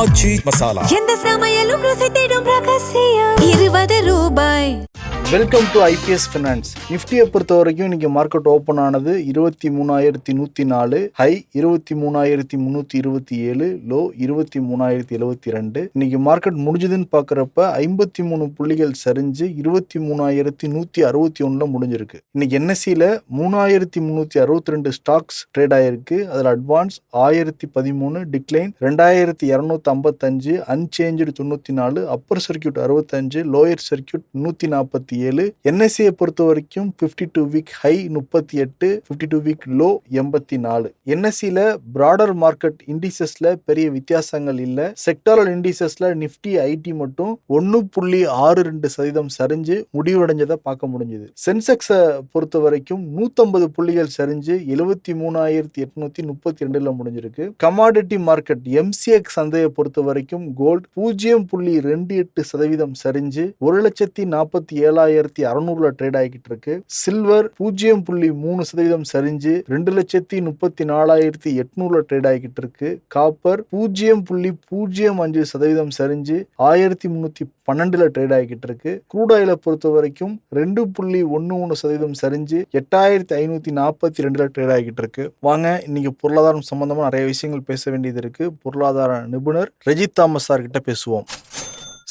ஆச்சி மசாலா. எந்த சமையலும் ருசி தேடும் ரகசியம். 20 ரூபாய். Welcome to IPS finance. நிஃப்டியை பொறுத்த வரைக்கும் இன்னைக்கு மார்க்கெட் ஓப்பன் ஆனது 23,104, ஹை 23,327, லோ 23,072. இன்னைக்கு மார்க்கெட் முடிஞ்சதுன்னு பாக்குறப்ப 53 புள்ளிகள் சரிஞ்சு 23,161 முடிஞ்சிருக்கு. இன்னைக்கு என்எஸ்சில 3,362 ஸ்டாக்ஸ் ட்ரேட் ஆயிருக்கு. அதுல advance 1013, decline 2,255, unchanged 94, upper circuit 65, lower circuit 147. என்எஸ்சியை பொறுத்த வரைக்கும் 52 வீக் ஹை 38, 52 வீக் லோ 84. என்எஸ்சில பிராடர் மார்க்கெட் இண்டிசஸ்ல பெரிய வித்தியாசங்கள் இல்ல. செக்டாரல் இண்டிசஸ்ல நிஃப்டி ஐடி மட்டும் 1.62% சரிஞ்சு முடிவடைஞ்சதை பார்க்க முடிஞ்சது. சென்செக்ஸை பொறுத்த வரைக்கும் 150 புள்ளிகள் சரிஞ்சு 73,832 முடிஞ்சிருக்கு. கமாடிட்டி மார்க்கெட் எம்சிஎக்ஸ் சந்தையை பொறுத்த வரைக்கும் கோல்ட் 0.28% சரிஞ்சு 1,47,600 ட்ரேட் ஆகிட்டு இருக்கு. சில்வர் 0.3% சரிஞ்சு 2,34,800 ட்ரேட் ஆகிட்டு இருக்கு. காப்பர் 0.05% சரிஞ்சு 1,312 ட்ரேட் ஆகிட்டு இருக்கு. க்ரூட் ஆயிலை பொறுத்த வரைக்கும் 2.13% சரிஞ்சு 8,542 ட்ரேட் ஆகிட்டு இருக்கு. வாங்க இன்னைக்கு பொருளாதாரம் சம்பந்தமா நிறைய விஷயங்கள் பேச வேண்டியது இருக்கு. பொருளாதார நிபுணர் ரஜித் தாமஸ் சார் கிட்ட பேசுவோம்.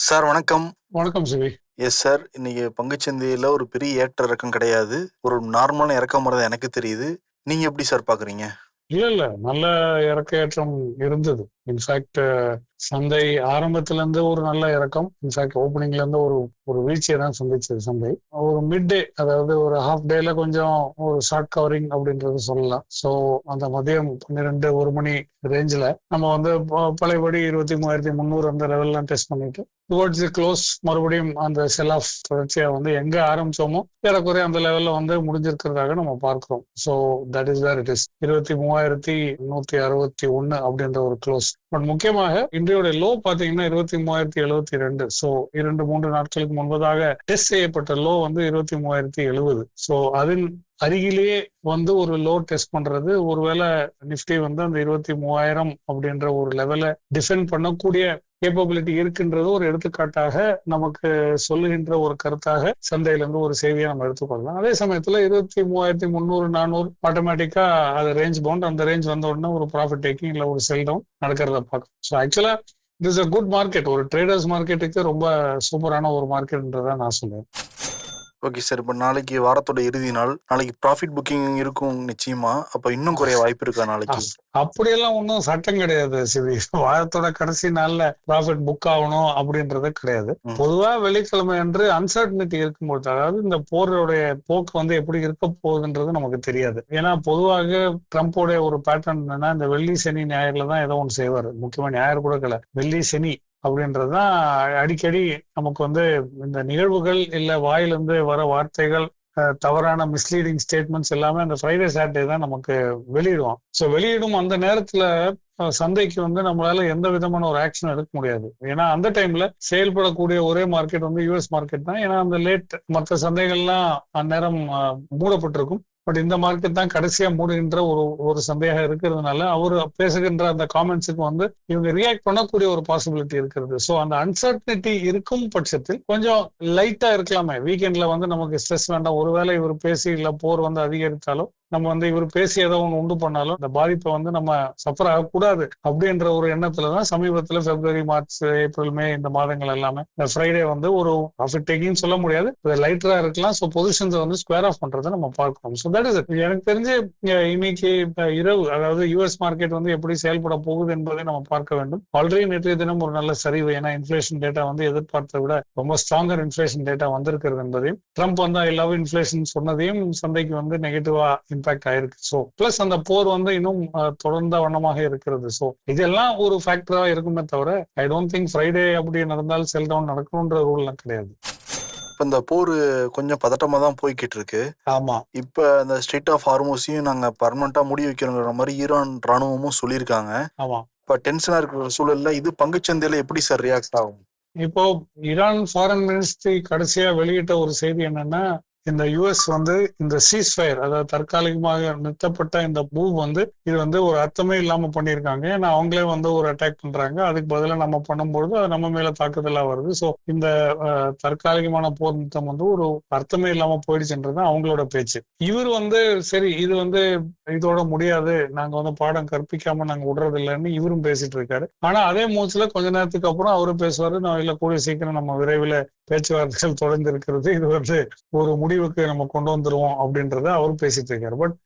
சார் வணக்கம். வணக்கம் சிவி. எஸ் சார், இன்னைக்கு பங்குச்சந்தையில ஒரு பெரிய ஏற்ற இறக்கம் கிடையாது, ஒரு நார்மலான இறக்கம் தான் எனக்கு தெரியுது. நீங்க எப்படி சார் பாக்குறீங்க? இல்ல நல்ல இறக்க ஏற்றம் இருந்தது. இன்ஃபேக்ட் சந்தை ஆரம்பத்துல இருந்து ஒரு நல்ல இறக்கம், இன்ஃபேக்ட் ஓப்பனிங்ல இருந்து ஒரு வீழ்ச்சியை தான் சந்திச்சது சந்தை. ஒரு மிட் டே, அதாவது ஒரு ஹாஃப் டேல கொஞ்சம் ஒரு ஷார்ட் கவரிங் அப்படின்றது சொல்லலாம். ஸோ அந்த மதியம் 12-1 மணி ரேஞ்சில் நம்ம வந்து பழையபடி 23,300 அந்த லெவல்லாம் டெஸ்ட் பண்ணிட்டு டுவர்ட்ஸ் தி க்ளோஸ் மறுபடியும் அந்த செல் ஆஃப் தொடர்ச்சியா வந்து எங்க ஆரம்பிச்சோமோ ஏறக்குறைய அந்த லெவல்ல வந்து முடிஞ்சிருக்கிறதாக நம்ம பார்க்கிறோம். So that is where it is 23,161 அப்படின்ற ஒரு க்ளோஸ். பட் முக்கியமாக இன்றையோட லோ பாத்தீங்கன்னா 23,072. ஸோ 2-3 நாட்களுக்கு முன்பதாக டெஸ்ட் செய்யப்பட்ட லோ வந்து 23,070. ஸோ அதன் அருகிலேயே வந்து ஒரு லோ டெஸ்ட் பண்றது, ஒருவேளை நிஃப்டி வந்து அந்த 23,000 அப்படின்ற ஒரு லெவலை டிஃபெண்ட் பண்ணக்கூடிய கேப்பபிலிட்டி இருக்குன்றது ஒரு எடுத்துக்காட்டாக நமக்கு சொல்லுகின்ற ஒரு கருத்தாக சந்தையில இருந்து ஒரு செய்தியை நம்ம எடுத்துக்கொள்ளலாம். அதே சமயத்துல 23,300-400 ஆட்டோமேட்டிக்கா அது ரேஞ்ச் பவுண்ட், அந்த ரேஞ்ச் வந்த உடனே ஒரு ப்ராஃபிட் டேக்கிங் இல்ல ஒரு செல் டவுன் நடக்கிறத பார்க்கணும். ஸோ ஆக்சுவலா it is a good market. ஒரு ட்ரேடர்ஸ் மார்க்கெட்டுக்கு ரொம்ப சூப்பரான ஒரு மார்க்கெட்ன்றதை நான் சொல்லுவேன். ஓகே சார், இப்போ நாளைக்கு வாரத்தோட இறுதி நாள், நாளைக்கு ப்ராஃபிட் புக்கிங் இருக்கும் நிச்சயமா. அப்ப இன்னும் குறைய வாய்ப்பு இருக்கா நாளைக்கு? அப்படியெல்லாம் ஒன்றும் சட்டம் கிடையாது சிவி. வாரத்தோட கடைசி நாள்ல ப்ராஃபிட் புக் ஆகணும் அப்படின்றது கிடையாது. பொதுவா வெள்ளிக்கிழமை அன்று அன்சர்டனிட்டி இருக்கும்போது, அதாவது இந்த போருடைய போக்கு வந்து எப்படி இருக்க போகுதுன்றது நமக்கு தெரியாது. ஏன்னா பொதுவாக ட்ரம்போடைய ஒரு பேட்டர்ன் என்னன்னா, இந்த வெள்ளி சனி ஞாயிறுல தான் ஏதோ ஒன்று செய்வார். முக்கியமா ஞாயிறு கூட இல்ல, வெள்ளி சனி அப்படின்றதுதான் அடிக்கடி நமக்கு வந்து இந்த நிகழ்வுகள் இல்ல வாயிலிருந்து வர வார்த்தைகள், தவறான மிஸ்லீடிங் ஸ்டேட்மெண்ட்ஸ் எல்லாமே அந்த ஃப்ரைடே சாட்டர்டே தான் நமக்கு வெளியிடுவோம். ஸோ வெளியிடும் அந்த நேரத்துல சந்தைக்கு வந்து நம்மளால எந்த விதமான ஒரு ஆக்ஷன் எடுக்க முடியாது. ஏன்னா அந்த டைம்ல செயல்படக்கூடிய ஒரே மார்க்கெட் வந்து யூஎஸ் மார்க்கெட் தான். ஏன்னா அந்த லேட் மற்ற சந்தைகள்லாம் அந்நேரம் மூடப்பட்டிருக்கும். பட் இந்த மார்க்கெட் தான் கடைசியா மூடுகின்ற ஒரு சந்தையாக இருக்கிறதுனால அவர் பேசுகின்ற அந்த காமெண்ட்ஸுக்கு வந்து இவங்க ரியாக்ட் பண்ணக்கூடிய ஒரு பாசிபிலிட்டி இருக்கிறது. ஸோ அந்த அன்சர்டனிட்டி இருக்கும் பட்சத்தில் கொஞ்சம் லைட்டா இருக்கலாமே. வீக்கெண்ட்ல வந்து நமக்கு ஸ்ட்ரெஸ் வேண்டாம். ஒருவேளை இவர் பேசி இல்ல போர் வந்து அதிகரித்தாலோ, நம்ம வந்து இவர் பேசி ஏதோ ஒன்று உண்டு பண்ணாலும் இந்த பாதிப்பை வந்து நம்ம சஃபர் ஆகக்கூடாது அப்படின்ற ஒரு எண்ணத்துலதான் சமீபத்துல பிப்ரவரி, மார்ச், ஏப்ரல், மே இந்த மாதங்கள் எல்லாமே இந்த ஃப்ரைடே வந்து ஒரு ப்ராஃபிட் டேக்கிங் சொல்ல முடியாது, லைட்டரா இருக்கலாம். ஸோ பொசிஷன்ஸ் வந்து ஸ்கொயர் ஆஃப் பண்றதை நம்ம பார்க்கணும். So that is it. எனக்கு தெரிஞ்சு இன்னைக்கு இரவு, அதாவது யூஎஸ் மார்க்கெட் வந்து எப்படி செயல்பட போகுது என்பதை நம்ம பார்க்க வேண்டும். ஆல்ரெடி நேற்றைய தினம் ஒரு நல்ல சரிவு, ஏன்னா இன்ஃபிளேஷன் டேட்டா வந்து எதிர்பார்த்ததை விட ரொம்ப ஸ்ட்ராங்கர் இன்ஃபிளேஷன் டேட்டா வந்திருக்கிறது என்பதையும், ட்ரம்ப் வந்து ஐ லவ் இன்ஃபிளேஷன் சொன்னதையும் சந்தைக்கு வந்து நெகட்டிவா இம்பாக்ட் ஆயிருக்கு. சோ பிளஸ் அந்த போர் வந்து இன்னும் தொடர்ந்த வண்ணமாக இருக்கிறது. சோ இதெல்லாம் ஒரு ஃபேக்டரா இருக்குமே தவிர ஐ டோன்ட் திங்க் ஃப்ரைடே அப்படி நடந்தால் செல் டவுன் நடக்கணும்ன்ற ரூல்லாம் கிடையாது. இந்த போர் கொஞ்சம் பதட்டமா தான் போய்கிட்டு இருக்கு. ஆமா, இப்ப இந்த ஸ்ட்ரெய்ட் ஆஃப் ஹார்மோஸையும் நாங்க பர்மனண்டா மூடி வைக்கிறோங்கிற மாதிரி ஈரான் ராணுவமும் சொல்லியிருக்காங்க. ஆமா, இப்ப டென்ஷனா இருக்கிற சூழல்ல இது பங்குச்சந்தையில எப்படி சார் ரியாக்ட் ஆகும்? இப்போ ஈரான் ஃபாரின் மினிஸ்ட்ரி கடைசியா வெளியிட்ட ஒரு செய்தி என்னன்னா, இந்த யுஎஸ் வந்து இந்த சீஸ்ஃபயர், அதாவது தற்காலிகமாக நிறுத்தப்பட்ட இந்த மூவ் வந்து இது வந்து ஒரு அர்த்தமே இல்லாம பண்ணியிருக்காங்க. ஏன்னா அவங்களே வந்து ஒரு அட்டாக் பண்றாங்க, அதுக்கு பதிலா நம்ம பண்ணும்பொழுது அது நம்ம மேல தாக்குதலா வருது. ஸோ இந்த தற்காலிகமான போர் நிறுத்தம் வந்து ஒரு அர்த்தமே இல்லாம போயிடுச்சுன்றது அவங்களோட பேச்சு. இவர் வந்து சரி இது வந்து இதோட முடியாது, நாங்க வந்து பாடம் கற்பிக்காம நாங்க விடுறது இல்லைன்னு இவரும் பேசிட்டு இருக்காரு. ஆனா அதே மூச்சுல கொஞ்ச நேரத்துக்கு அப்புறம் அவரும் பேசுவாரு, நான் இல்ல கூடிய சீக்கிரம் நம்ம விரைவில் பேச்சுவார்த்தைகள் தொடர்ந்து இருக்கிறது, இது வந்து ஒரு முடிவுக்கு நம்ம கொண்டு வந்துருவோம் அப்படின்றத அவரும் பேசிட்டு இருக்காரு. பட்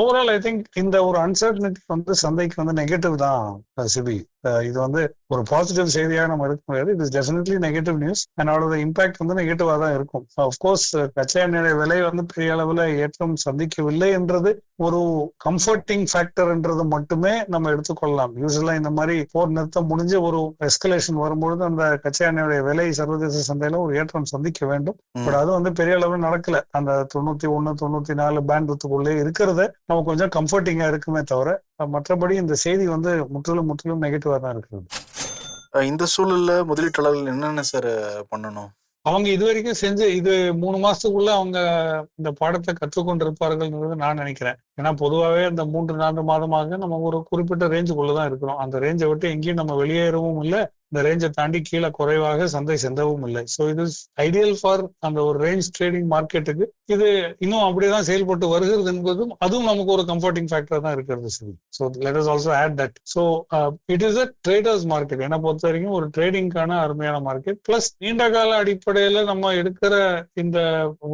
ஓவரால் ஐ திங்க் இந்த ஒரு அன்சர்டனிட்டி வந்து சந்தைக்கு வந்து நெகட்டிவ் தான் சிபி. இது வந்து ஒரு பாசிட்டிவ் செய்தியாக நம்ம இருக்க முடியாது. It is definitely negative news and அதோட இம்பாக்ட் வந்து நெகட்டிவா தான் இருக்கும். அஃப்கோர்ஸ் கச்சா எண்ணெய் விலை வந்து பெரிய அளவுல ஏற்றம் சந்திக்கவில்லை என்றது ஒரு கம்ஃபர்டிங் ஃபேக்டர்ன்றது மட்டுமே நம்ம எடுத்துக்கொள்ளலாம். யூஸ்வலா இந்த மாதிரி போர் நிறுத்தம் முடிஞ்சு ஒரு எஸ்கலேஷன் வரும்பொழுது அந்த கச்சா எண்ணெயுடைய விலை சர்வதேச சந்தையில ஒரு ஏற்றம் சந்திக்க வேண்டும். பட் அது வந்து பெரிய அளவுல நடக்கல. அந்த 91, 94 பேண்ட்வித்துக்குள்ளே இருக்கிறத நம்ம கொஞ்சம் கம்ஃபர்டிங்கா இருக்குமே தவிர மற்றபடி இந்த செய்தி வந்து முற்றிலும் நெகட்டிவா தான் இருக்கிறது. இந்த சூழல்ல முதலீட்டாளர்கள் என்னென்ன சார் பண்ணணும்? அவங்க இது வரைக்கும் செஞ்சு இது 3 மாசத்துக்குள்ள அவங்க இந்த பாடத்தை கற்றுக்கொண்டிருப்பார்கள் நான் நினைக்கிறேன். ஏன்னா பொதுவாகவே அந்த 3-4 மாதமாக நம்ம ஒரு குறிப்பிட்ட ரேஞ்சுக்குள்ளதான் இருக்கிறோம். அந்த ரேஞ்சை விட்டு எங்கேயும் நம்ம வெளியேறவும் இல்லை, இந்த ரேஞ்சை தாண்டி கீழே குறைவாக சந்தை சென்றவும் இல்லை. ஸோ இது ஐடியல் ஃபார் அந்த ஒரு ரேஞ்ச் ட்ரேடிங் மார்க்கெட்டுக்கு இது இன்னும் அப்படியேதான் செயல்பட்டு வருகிறது என்பதும் அதுவும் நமக்கு ஒரு கம்ஃபர்டிங் ஃபேக்டர் தான் இருக்கிறது. சரி, so let us also add that. So it is a traders market. என்னை பொறுத்த வரைக்கும் ஒரு ட்ரேடிங்கான அருமையான மார்க்கெட். பிளஸ் நீண்ட கால அடிப்படையில நம்ம எடுக்கிற இந்த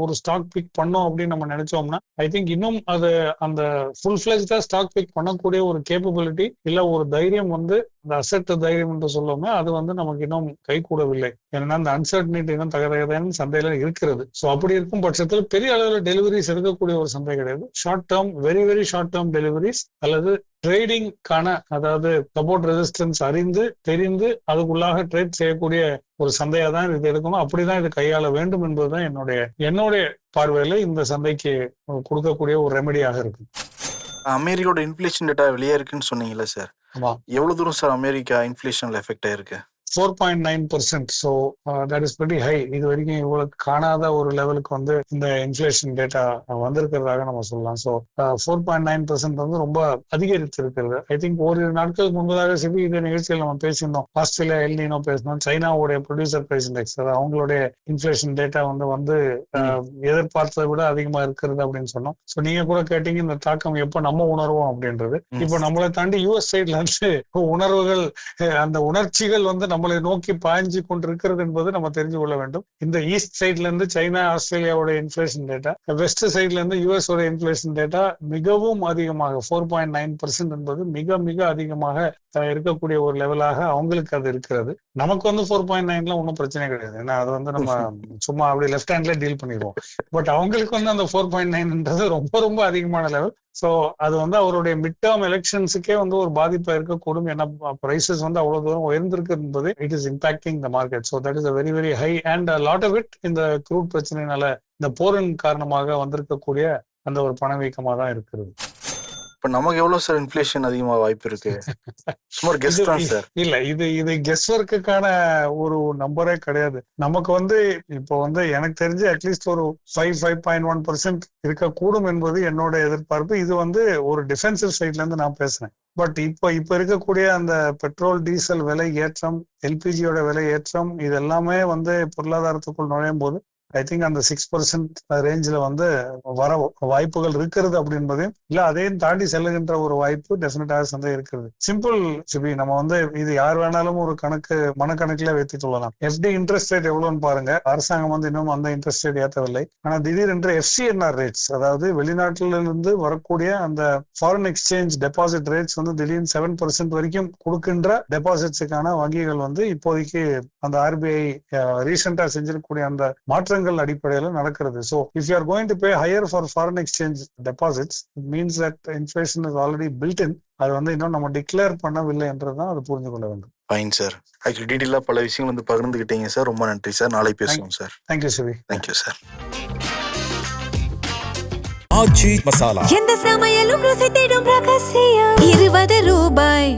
ஒரு ஸ்டாக் பிக் பண்ணோம் அப்படின்னு நம்ம நினைச்சோம்னா ஐ திங்க் இன்னும் அது அந்த ஃபுல் ஃபிளெஜ்டா ஸ்டாக் பிக் பண்ணக்கூடிய ஒரு கேப்பபிலிட்டி இல்ல ஒரு தைரியம் வந்து அந்த அசெட் தைரியம் என்று சொல்லுவோமே அது வந்து நமக்கு இன்னும் கை கூடவில்லை. ஏன்னா அந்த அன்சர்டனிட்டி இன்னும் தகதகன்னு சந்தையில இருக்கிறது. ஸோ அப்படி இருக்கும் பட்சத்தில் பெரிய அளவில் டெலிவரிஸ் இருக்கக்கூடிய ஒரு சந்தை கிடையாது. Short term very short term deliveries அல்லது ட்ரேடிங்கான, அதாவது சப்போர்ட் ரெசிஸ்டன்ஸ் அறிந்து தெரிந்து அதுக்குள்ளாக ட்ரேட் செய்யக்கூடிய ஒரு சந்தையா தான் இது எடுக்கணும். அப்படிதான் இது கையாள வேண்டும் என்பதுதான் என்னுடைய பார்வையில இந்த சந்தைக்கு கொடுக்கக்கூடிய ஒரு ரெமெடியாக இருக்கு. அமெரிக்காவோட இன்ஃபிளேஷன் டேட்டா வெளியே இருக்குன்னு சொன்னீங்கல்ல சார், எவ்வளவு தூரம் சார் அமெரிக்கா இன்ஃபிளேஷன்ல எஃபெக்ட் ஆயிருக்கு? 4.9%. So that is very high. இது வரைக்கும் இவ்வளவு காணாத ஒரு லெவலுக்கு வந்து இந்த இன்ஃபிளேஷன் டேட்டா வந்திருக்கிறதாக நம்ம சொல்லலாம். ஸோ 4.9% வந்து ரொம்ப அதிகரித்து இருக்கிறது. ஐ திங்க் ஓரிரு நாட்களுக்கு முன்பதாக சிபி இந்த நிகழ்ச்சியில் நம்ம பேசியிருந்தோம். ஆஸ்திரேலியா எல்னினோ பேசணும், சைனாவுடைய ப்ரொடியூசர் பிரைஸ் இண்டெக்ஸ், அதாவது அவங்களுடைய இன்ஃபிளேஷன் டேட்டா வந்து எதிர்பார்த்ததை விட அதிகமா இருக்கிறது அப்படின்னு சொன்னோம். ஸோ நீங்க கூட கேட்டீங்க இந்த தாக்கம் எப்போ நம்ம உணர்வோம் அப்படின்றது. இப்போ நம்மளை தாண்டி யூஎஸ் சைட்ல இருந்து உணர்வுகள், அந்த உணர்ச்சிகள் வந்து நம்மளை நோக்கி பாய்ஞ்சு கொண்டிருக்கிறது என்பது நம்ம தெரிஞ்சு கொள்ள வேண்டும். இந்த ஈஸ்ட் சைட்ல இருந்து சைனா ஆஸ்திரேலியாவோட இன்ஃபிளேஷன் டேட்டா, வெஸ்ட் சைட்ல இருந்து யூஎஸ் ஓட இன்ஃபிளேஷன் டேட்டா மிகவும் அதிகமாக 4.9% என்பது மிக அதிகமாக இருக்கக்கூடிய ஒரு லெவலாக அவங்களுக்கு அது இருக்கிறது. நமக்கு வந்து 4.9 ஒன்றும் பிரச்சனை கிடையாது. ஏன்னா அது வந்து நம்ம சும்மா அப்படி லெஃப்ட் ஹேண்ட்ல டீல் பண்ணிடுவோம். பட் அவங்களுக்கு வந்து அந்த 4.9 ரொம்ப அதிகமான லெவல். ஸோ அது வந்து அவருடைய மிட் டேர்ம் எலெக்ஷன்ஸுக்கே வந்து ஒரு பாதிப்பா இருக்கக்கூடும். ஏன்னா பிரைசஸ் வந்து அவ்வளவு தூரம் உயர்ந்திருக்கு என்பது it is impacting the market. So that is a very high and lot of it இந்த க்ரூட் பிரச்சனைனால, இந்த போரின் காரணமாக வந்திருக்கக்கூடிய அந்த ஒரு பணவீக்கமா தான் இருக்கிறது. இப்ப நமக்கு எவ்வளவு சார் இன்ஃபிளேஷன் அதிகமா வாய்ப்பு இருக்கு? சுமார் கெஸ் தான் சார். இல்ல இது கெஸ் ஒர்க்குக்கான ஒரு நம்பரே கிடையாது. நமக்கு வந்து இப்போ வந்து எனக்கு தெரிஞ்சு அட்லீஸ்ட் ஒரு 5.1% இருக்கக்கூடும் என்பது என்னோட எதிர்பார்ப்பு. இது வந்து ஒரு டிஃபென்சிவ் சைட்ல இருந்து நான் பேசுறேன். பட் இப்ப இருக்கக்கூடிய அந்த பெட்ரோல் டீசல் விலை ஏற்றம், எல்பிஜியோட விலை ஏற்றம், இது எல்லாமே வந்து பொருளாதாரத்துக்குள் நுழையும் போது ஐ திங்க் அந்த 6% ரேஞ்சில் வந்து வர வாய்ப்புகள் இருக்கிறது அப்படின்பதையும் இல்ல அதையும் தாண்டி செல்லுகின்ற ஒரு வாய்ப்பு டெஃபினட்டாக சந்தை இருக்கிறது. சிம்பிள் சிபி, நம்ம வந்து இது யார் வேணாலும் ஒரு மனக்கணக்கில வைத்து சொல்லலாம். எஃப்டி இன்ட்ரெஸ்ட் ரேட் எவ்வளவுன்னு பாருங்க. அரசாங்கம் வந்து இன்னும் அந்த இன்ட்ரெஸ்ட் ரேட் ஏற்றவில்லை. ஆனா திடீரென்று எஃப்சிஎன்ஆர் ரேட்ஸ், அதாவது வெளிநாட்டிலிருந்து வரக்கூடிய அந்த ஃபாரின் எக்ஸ்சேஞ்ச் டெபாசிட் ரேட்ஸ் வந்து திடீர்னு 7% வரைக்கும் கொடுக்கின்ற டெபாசிட்ஸுக்கான வங்கிகள் வந்து இப்போதைக்கு அந்த ஆர்பிஐ ரீசெண்டா செஞ்சிருக்கக்கூடிய அந்த மாற்றங்கள் அடிப்படையில் நடக்கிறது. So if you are going to pay higher for foreign exchange deposits, it means that inflation is already built in. அது வந்து இன்னும் நம்ம டிக்ளேர் பண்ணவில்லை என்றதுதான் அது புரிஞ்சு கொள்ள வேண்டும். Fine sir. ஆக்சுவலி டீடைலா பல விஷயங்கள் வந்து பகிர்ந்துகிட்டீங்க சார். ரொம்ப நன்றி சார். நாளை பேசுவோம் சார். தேங்க்யூ சிவி. Thank you sir. எந்த சமையலும் ருசி தேடும் ரகசியம் 20 ரூபாய்.